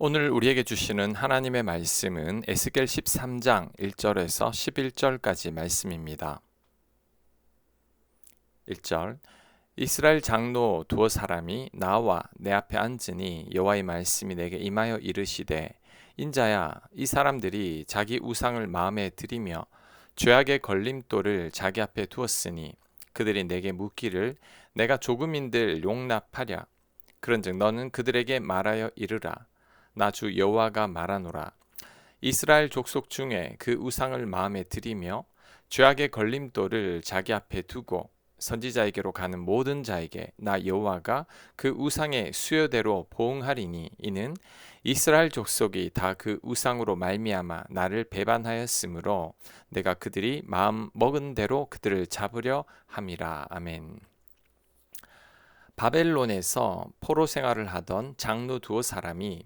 오늘 우리에게 주시는 하나님의 말씀은 에스겔 13장 1절에서 11절까지 말씀입니다. 1절 이스라엘 장로 두어 사람이 나와 내 앞에 앉으니 여호와의 말씀이 내게 임하여 이르시되 인자야 이 사람들이 자기 우상을 마음에 들이며 죄악의 걸림돌을 자기 앞에 두었으니 그들이 내게 묻기를 내가 조금인들 용납하랴 그런즉 너는 그들에게 말하여 이르라 나 주 여호와가 말하노라 이스라엘 족속 중에 그 우상을 마음에 들이며 죄악의 걸림돌을 자기 앞에 두고 선지자에게로 가는 모든 자에게 나 여호와가 그 우상의 수요대로 보응하리니 이는 이스라엘 족속이 다 그 우상으로 말미암아 나를 배반하였으므로 내가 그들이 마음 먹은 대로 그들을 잡으려 함이라. 아멘. 바벨론에서 포로 생활을 하던 장로 두어 사람이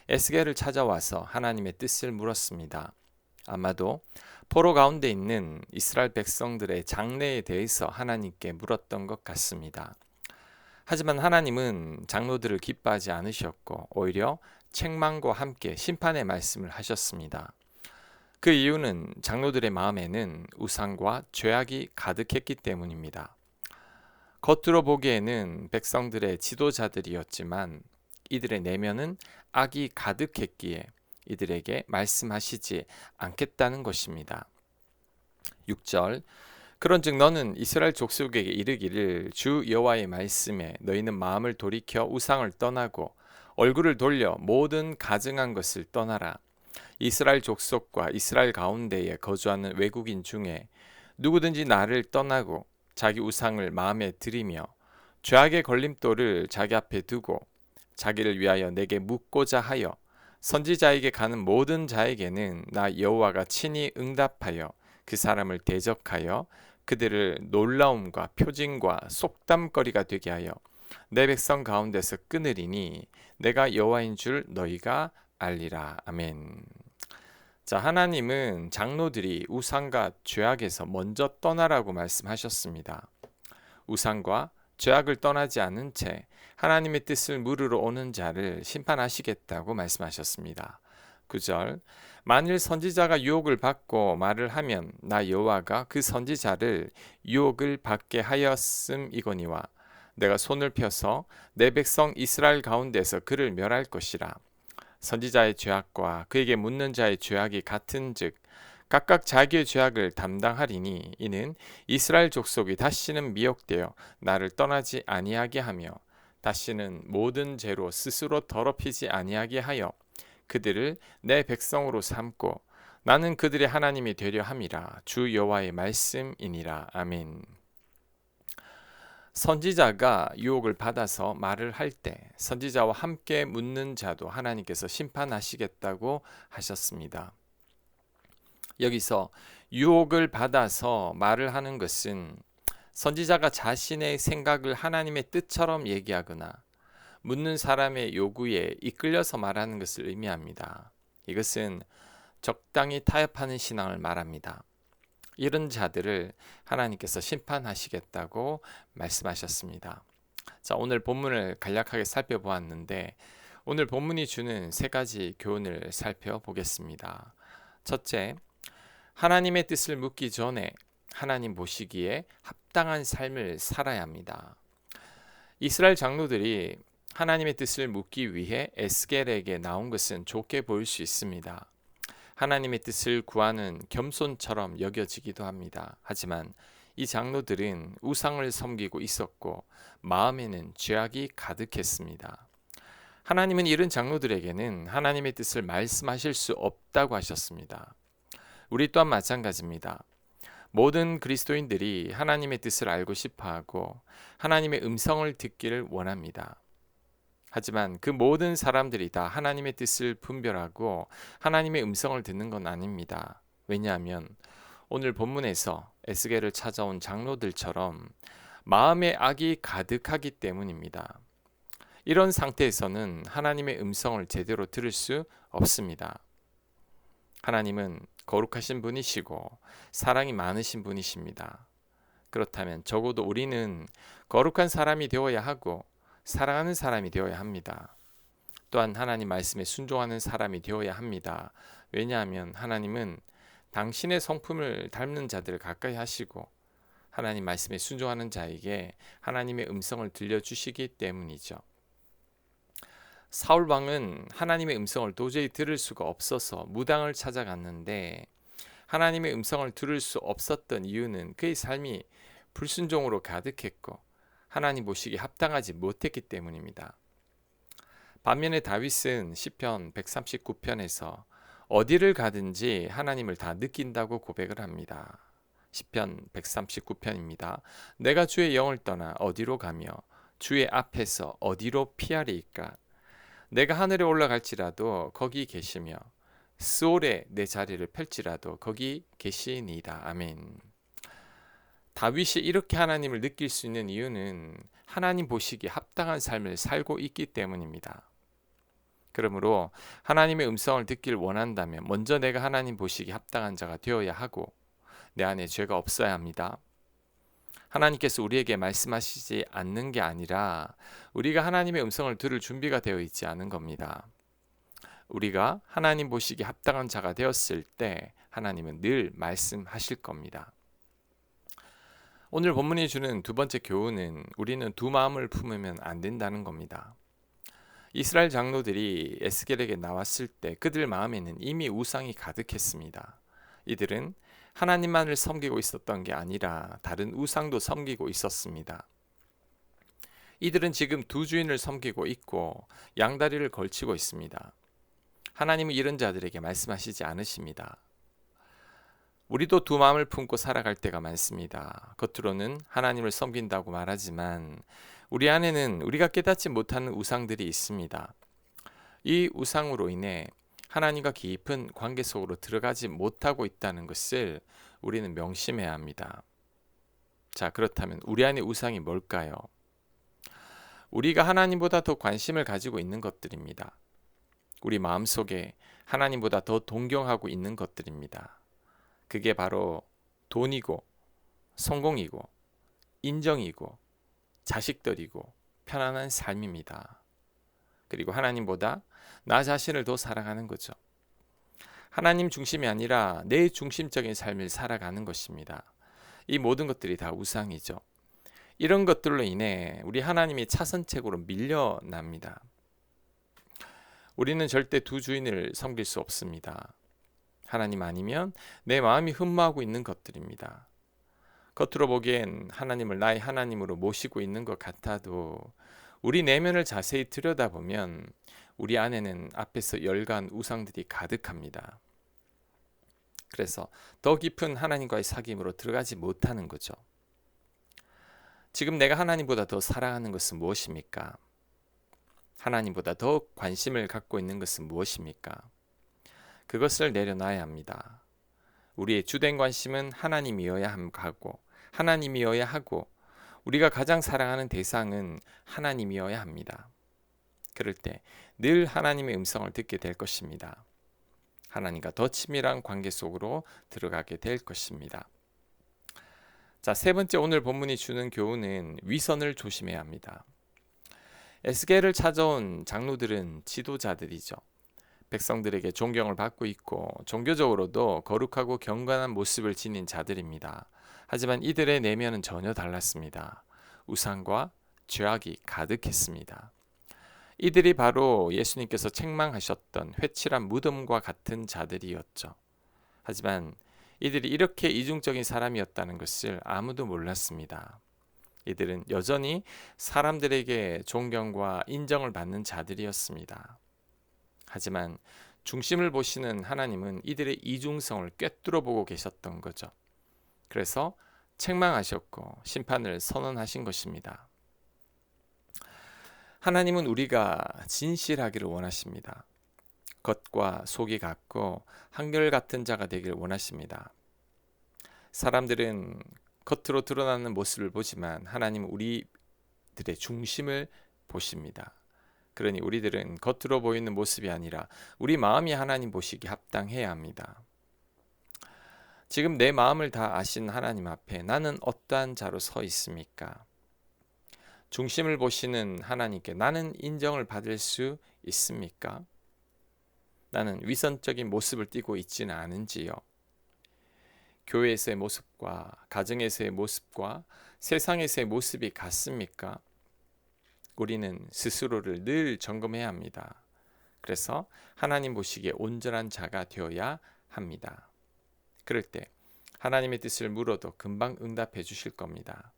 에스겔을 찾아와서 하나님의 뜻을 물었습니다. 아마도 포로 가운데 있는 이스라엘 백성들의 장래에 대해서 하나님께 물었던 것 같습니다. 하지만 하나님은 장로들을 기뻐하지 않으셨고 오히려 책망과 함께 심판의 말씀을 하셨습니다. 그 이유는 장로들의 마음에는 우상과 죄악이 가득했기 때문입니다. 겉으로 보기에는 백성들의 지도자들이었지만 이들의 내면은 악이 가득했기에 이들에게 말씀하시지 않겠다는 것입니다. 6절 그런즉 너는 이스라엘 족속에게 이르기를 주 여호와의 말씀에 너희는 마음을 돌이켜 우상을 떠나고 얼굴을 돌려 모든 가증한 것을 떠나라. 이스라엘 족속과 이스라엘 가운데에 거주하는 외국인 중에 누구든지 나를 떠나고 자기 우상을 마음에 들이며 죄악의 걸림돌을 자기 앞에 두고 자기를 위하여 내게 묻고자 하여 선지자에게 가는 모든 자에게는 나 여호와가 친히 응답하여 그 사람을 대적하여 그들을 놀라움과 표징과 속담거리가 되게 하여 내 백성 가운데서 끊으리니 내가 여호와인 줄 너희가 알리라. 아멘. 자, 하나님은 장로들이 우상과 죄악에서 먼저 떠나라고 말씀하셨습니다. 우상과 죄악을 떠나지 않은 채 하나님의 뜻을 물으러 오는 자를 심판하시겠다고 말씀하셨습니다. 9절 만일 선지자가 유혹을 받고 말을 하면 나 여호와가 그 선지자를 유혹을 받게 하였음이거니와 내가 손을 펴서 내 백성 이스라엘 가운데서 그를 멸할 것이라. 선지자의 죄악과 그에게 묻는 자의 죄악이 같은즉 각각 자기의 죄악을 담당하리니 이는 이스라엘 족속이 다시는 미혹되어 나를 떠나지 아니하게 하며 다시는 모든 죄로 스스로 더럽히지 아니하게 하여 그들을 내 백성으로 삼고 나는 그들의 하나님이 되려 함이라. 주 여호와의 말씀이니라. 아멘. 선지자가 유혹을 받아서 말을 할 때 선지자와 함께 묻는 자도 하나님께서 심판하시겠다고 하셨습니다. 여기서 유혹을 받아서 말을 하는 것은 선지자가 자신의 생각을 하나님의 뜻처럼 얘기하거나 묻는 사람의 요구에 이끌려서 말하는 것을 의미합니다. 이것은 적당히 타협하는 신앙을 말합니다. 이런 자들을 하나님께서 심판하시겠다고 말씀하셨습니다. 자, 오늘 본문을 간략하게 살펴보았는데 오늘 본문이 주는 세 가지 교훈을 살펴보겠습니다. 첫째, 하나님의 뜻을 묻기 전에 하나님 보시기에 합당한 삶을 살아야 합니다. 이스라엘 장로들이 하나님의 뜻을 묻기 위해 에스겔에게 나온 것은 좋게 보일 수 있습니다. 하나님의 뜻을 구하는 겸손처럼 여겨지기도 합니다. 하지만 이 장로들은 우상을 섬기고 있었고 마음에는 죄악이 가득했습니다. 하나님은 이런 장로들에게는 하나님의 뜻을 말씀하실 수 없다고 하셨습니다. 우리 또한 마찬가지입니다. 모든 그리스도인들이 하나님의 뜻을 알고 싶어하고 하나님의 음성을 듣기를 원합니다. 하지만 그 모든 사람들이 다 하나님의 뜻을 분별하고 하나님의 음성을 듣는 건 아닙니다. 왜냐하면 오늘 본문에서 에스겔을 찾아온 장로들처럼 마음에 악이 가득하기 때문입니다. 이런 상태에서는 하나님의 음성을 제대로 들을 수 없습니다. 하나님은 거룩하신 분이시고 사랑이 많으신 분이십니다. 그렇다면 적어도 우리는 거룩한 사람이 되어야 하고 사랑하는 사람이 되어야 합니다. 또한 하나님 말씀에 순종하는 사람이 되어야 합니다. 왜냐하면 하나님은 당신의 성품을 닮는 자들을 가까이 하시고 하나님 말씀에 순종하는 자에게 하나님의 음성을 들려주시기 때문이죠. 사울 왕은 하나님의 음성을 도저히 들을 수가 없어서 무당을 찾아갔는데 하나님의 음성을 들을 수 없었던 이유는 그의 삶이 불순종으로 가득했고 하나님 보시기에 합당하지 못했기 때문입니다. 반면에 다윗은 시편 139편에서 어디를 가든지 하나님을 다 느낀다고 고백을 합니다. 시편 139편입니다. 내가 주의 영을 떠나 어디로 가며 주의 앞에서 어디로 피하리이까? 내가 하늘에 올라갈지라도 거기 계시며 스올에 내 자리를 펼지라도 거기 계시니이다. 아멘. 다윗이 이렇게 하나님을 느낄 수 있는 이유는 하나님 보시기에 합당한 삶을 살고 있기 때문입니다. 그러므로 하나님의 음성을 듣길 원한다면 먼저 내가 하나님 보시기에 합당한 자가 되어야 하고 내 안에 죄가 없어야 합니다. 하나님께서 우리에게 말씀하시지 않는 게 아니라 우리가 하나님의 음성을 들을 준비가 되어 있지 않은 겁니다. 우리가 하나님 보시기에 합당한 자가 되었을 때 하나님은 늘 말씀하실 겁니다. 오늘 본문이 주는 두 번째 교훈은 우리는 두 마음을 품으면 안 된다는 겁니다. 이스라엘 장로들이 에스겔에게 나왔을 때 그들 마음에는 이미 우상이 가득했습니다. 이들은 하나님만을 섬기고 있었던 게 아니라 다른 우상도 섬기고 있었습니다. 이들은 지금 두 주인을 섬기고 있고 양다리를 걸치고 있습니다. 하나님은 이런 자들에게 말씀하시지 않으십니다. 우리도 두 마음을 품고 살아갈 때가 많습니다. 겉으로는 하나님을 섬긴다고 말하지만 우리 안에는 우리가 깨닫지 못하는 우상들이 있습니다. 이 우상으로 인해 하나님과 깊은 관계 속으로 들어가지 못하고 있다는 것을 우리는 명심해야 합니다. 자, 그렇다면 우리 안의 우상이 뭘까요? 우리가 하나님보다 더 관심을 가지고 있는 것들입니다. 우리 마음속에 하나님보다 더 동경하고 있는 것들입니다. 그게 바로 돈이고 성공이고 인정이고 자식들이고 편안한 삶입니다. 그리고 하나님보다 나 자신을 더 사랑하는 거죠. 하나님 중심이 아니라 내 중심적인 삶을 살아가는 것입니다. 이 모든 것들이 다 우상이죠. 이런 것들로 인해 우리 하나님이 차선책으로 밀려납니다. 우리는 절대 두 주인을 섬길 수 없습니다. 하나님 아니면 내 마음이 흠모하고 있는 것들입니다. 겉으로 보기엔 하나님을 나의 하나님으로 모시고 있는 것 같아도 우리 내면을 자세히 들여다보면 우리 안에는 앞에서 열간 우상들이 가득합니다. 그래서 더 깊은 하나님과의 사귐으로 들어가지 못하는 거죠. 지금 내가 하나님보다 더 사랑하는 것은 무엇입니까? 하나님보다 더 관심을 갖고 있는 것은 무엇입니까? 그것을 내려놔야 합니다. 우리의 주된 관심은 하나님이어야 하고 우리가 가장 사랑하는 대상은 하나님이어야 합니다. 그럴 때 늘 하나님의 음성을 듣게 될 것입니다. 하나님과 더 친밀한 관계 속으로 들어가게 될 것입니다. 자, 세 번째 오늘 본문이 주는 교훈은 위선을 조심해야 합니다. 에스겔을 찾아온 장로들은 지도자들이죠. 백성들에게 존경을 받고 있고 종교적으로도 거룩하고 경건한 모습을 지닌 자들입니다. 하지만 이들의 내면은 전혀 달랐습니다. 우상과 죄악이 가득했습니다. 이들이 바로 예수님께서 책망하셨던 회칠한 무덤과 같은 자들이었죠. 하지만 이들이 이렇게 이중적인 사람이었다는 것을 아무도 몰랐습니다. 이들은 여전히 사람들에게 존경과 인정을 받는 자들이었습니다. 하지만 중심을 보시는 하나님은 이들의 이중성을 꿰뚫어 보고 계셨던 거죠. 그래서 책망하셨고 심판을 선언하신 것입니다. 하나님은 우리가 진실하기를 원하십니다. 겉과 속이 같고 한결같은 자가 되길 원하십니다. 사람들은 겉으로 드러나는 모습을 보지만 하나님은 우리들의 중심을 보십니다. 그러니 우리들은 겉으로 보이는 모습이 아니라 우리 마음이 하나님 보시기 합당해야 합니다. 지금 내 마음을 다 아신 하나님 앞에 나는 어떠한 자로 서 있습니까? 중심을 보시는 하나님께 나는 인정을 받을 수 있습니까? 나는 위선적인 모습을 띠고 있지는 않은지요? 교회에서의 모습과 가정에서의 모습과 세상에서의 모습이 같습니까? 우리는 스스로를 늘 점검해야 합니다. 그래서 하나님 보시기에 온전한 자가 되어야 합니다. 그럴 때 하나님의 뜻을 물어도 금방 응답해 주실 겁니다.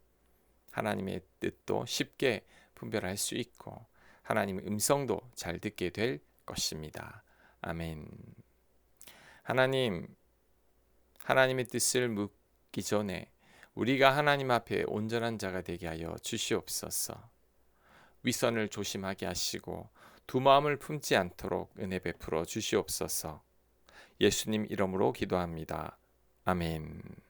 하나님의 뜻도 쉽게 분별할 수 있고 하나님의 음성도 잘 듣게 될 것입니다. 아멘. 하나님의 뜻을 묻기 전에 우리가 하나님 앞에 온전한 자가 되게 하여 주시옵소서. 위선을 조심하게 하시고 두 마음을 품지 않도록 은혜 베풀어 주시옵소서. 예수님 이름으로 기도합니다. 아멘.